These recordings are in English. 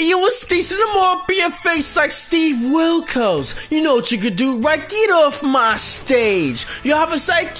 you was decent and more be a face like Steve Wilkos. You know what you could do, right? Get off my stage. You have a Psy.Atk,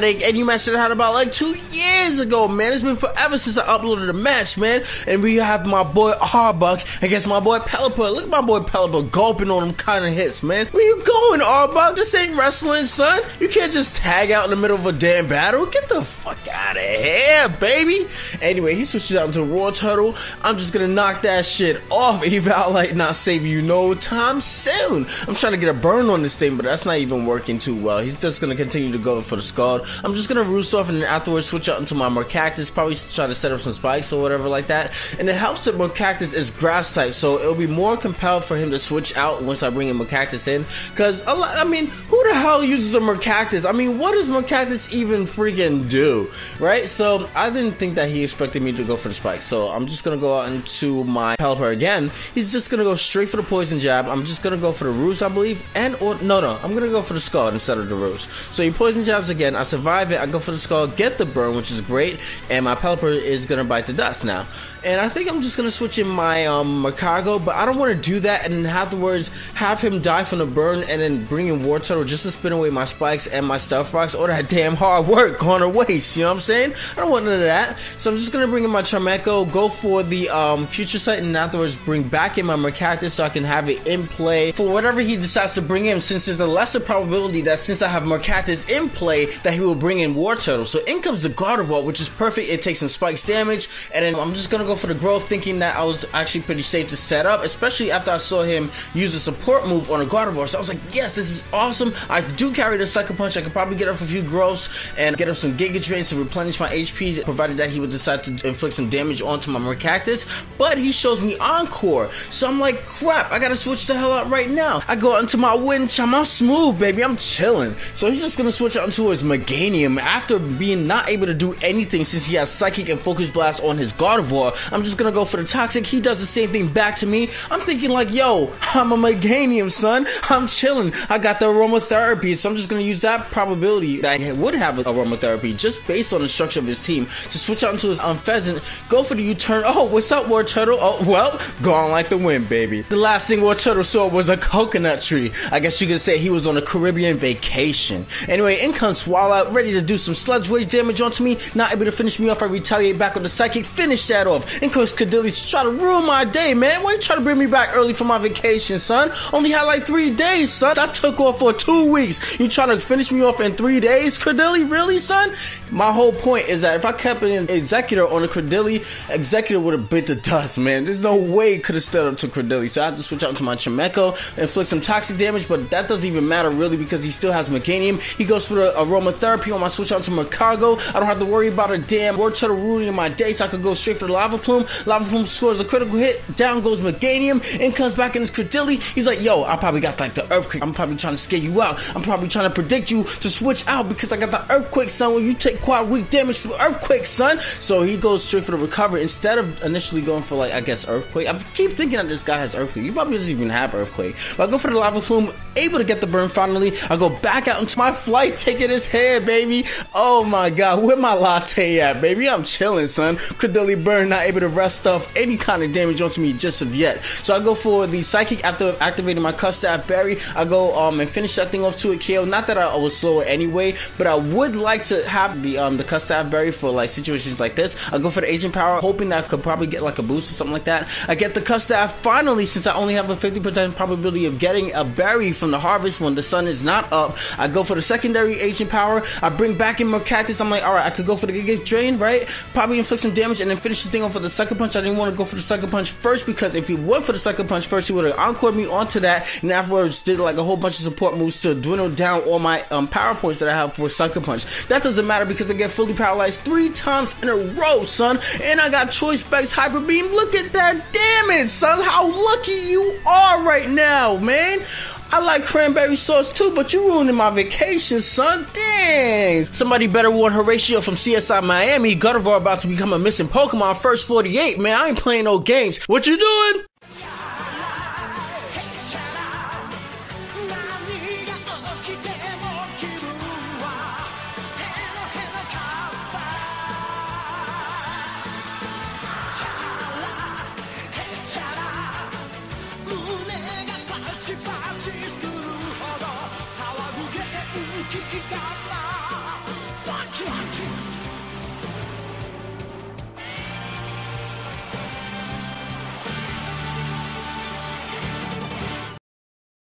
and you matched it out about like 2 years ago, man. It's been forever since I uploaded a match, man. And we have my boy Arbuck against my boy Pelipper. Look at my boy Pelipper gulping on them kind of hits, man. Where you going, Arbuck? This ain't wrestling, son. You can't just tag out in the middle of a damn battle. Get the fuck out of here, baby. Anyway, he switches out into Raw Turtle. I'm just gonna knock that shit off. Eval like not saving you no time soon. I'm trying to get a burn on this thing, but that's not even working too well. He's just gonna continue to go for the Scald. I'm just gonna roost off and then afterwards switch out into my Mercactus. Probably try to set up some spikes or whatever like that. And it helps that Mercactus is grass type, so it'll be more compelled for him to switch out once I bring in Mercactus in. Cause I mean, who the hell uses a Mercactus? I mean, what does Mercactus even freaking do? Right? So I didn't think that he expected me to go for the spike. So I'm just gonna go out into my Pelipper again. He's just gonna go straight for the poison jab. I'm just gonna go for the roost, I believe. No, I'm gonna go for the Scald instead of the roost. So he poison jabs again. I survive it. I go for the Scald, get the burn, which is great. And my Pelipper is gonna bite the dust now. And I think I'm just gonna switch in my Mercago, but I don't want to do that and then afterwards have him die from the burn and then bring in War Turtle just to spin away my spikes and my Stealth Rocks or that damn hard work gone to waste. You know what I'm saying? I don't want none of that. So I'm just gonna bring in my Charmeco, go for the Future Sight, and afterwards bring back in my Mercactus so I can have it in play for whatever he decides to bring in, since there's a lesser probability that since I have Mercactus in play that he will bring in War Turtle. So in comes the Gardevoir, which is perfect. It takes some spikes damage, and then I'm just gonna go for the growth, thinking that I was actually pretty safe to set up, especially after I saw him use a support move on a Gardevoir. So I was like, yes, this is awesome. I do carry the Sucker Punch. I could probably get up a few growths and get up some Giga Drains to replenish my HP, provided that he would decide to inflict some damage onto my Mercactus. But he shows me Encore, so I'm like, crap, I gotta switch the hell out right now. I go out into my Wind Chime. I'm smooth, baby. I'm chilling. So he's just gonna switch out into his Meganium after being not able to do anything since he has Psychic and Focus Blast on his Gardevoir. I'm just gonna go for the Toxic. He does the same thing back to me. I'm thinking like, yo, I'm a Meganium, son. I'm chilling. I got the Aromatherapy, so I'm just gonna use that probability that I would have Aromatherapy just based on the structure of his team to switch out into his Pheasant, go for the U-turn. Oh, what's up, War Turtle? Oh, well, gone like the wind, baby. The last thing War Turtle saw was a coconut tree. I guess you could say he was on a Caribbean vacation. Anyway, in comes Swallow, ready to do some sludge wave damage onto me. Not able to finish me off. I retaliate back with the Psychic. Finish that off. In comes Cadilly to try to ruin my day, man. Why you trying to bring me back early for my vacation, son? Only had like 3 days, son. I took off for 2 weeks. You trying to finish me off in 3 days, Cadilly? Really, son? My whole point is that if I kept an Executor on a Cadilly, Executor would have bit the dust, man. There's no way it could have stood up to Cadilly. So I had to switch out to my Charmeco, inflict some toxic damage, but that doesn't even matter really because he still has Meganium. He goes for the Aromatherapy on my switch out to Mercago. I don't have to worry about a damn War Turtle ruining my day, so I could go straight for the Lava Plume. Lava Plume scores a critical hit. Down goes Meganium. In comes back in his Cadilly. He's like, yo, I probably got like the Earthquake. I'm probably trying to scare you out. I'm probably trying to predict you to switch out because I got the Earthquake, son. When you take quite weak damage for Earthquake, son. So he goes straight for the Recovery instead of initially going for, like, I guess Earthquake. I keep thinking that this guy has Earthquake. You probably doesn't even have Earthquake. But I go for the Lava Plume, able to get the burn finally. I go back out into my flight, taking his head, baby. Oh my god, where my latte at, baby? I'm chilling, son. Cadilly burn, not able to rest off any kind of damage onto me just of yet. So I go for the Psychic after activating my Custaf Berry. I go and finish that thing off to a KO. Not that I was slower anyway, but I would like to have the Custaf Berry for like situations like this. I go for the Agent Power, hoping that I could probably get like a boost or something like that. I get the Custaf finally, since I only have a 50% probability of getting a berry from the harvest when the sun is not up. I go for the secondary Agent Power. I bring back in Mercactus. I'm like, alright, I could go for the Giga Drain, right? Probably inflict some damage and then finish this thing off with the Sucker Punch. I didn't want to go for the Sucker Punch first because if he went for the Sucker Punch first, he would have encored me onto that and afterwards did like a whole bunch of support moves to dwindle down all my power points that I have for Sucker Punch. That doesn't matter because I get fully paralyzed 3 times in a row, son. And I got Choice Specs Hyper Beam. Look at that damage, son. How lucky you are right now, man. I like cranberry sauce too, but you ruining my vacation, son. Dang. Somebody better warn Horatio from CSI Miami. Gardevoir about to become a missing Pokemon first 48, man. I ain't playing no games. What you doing?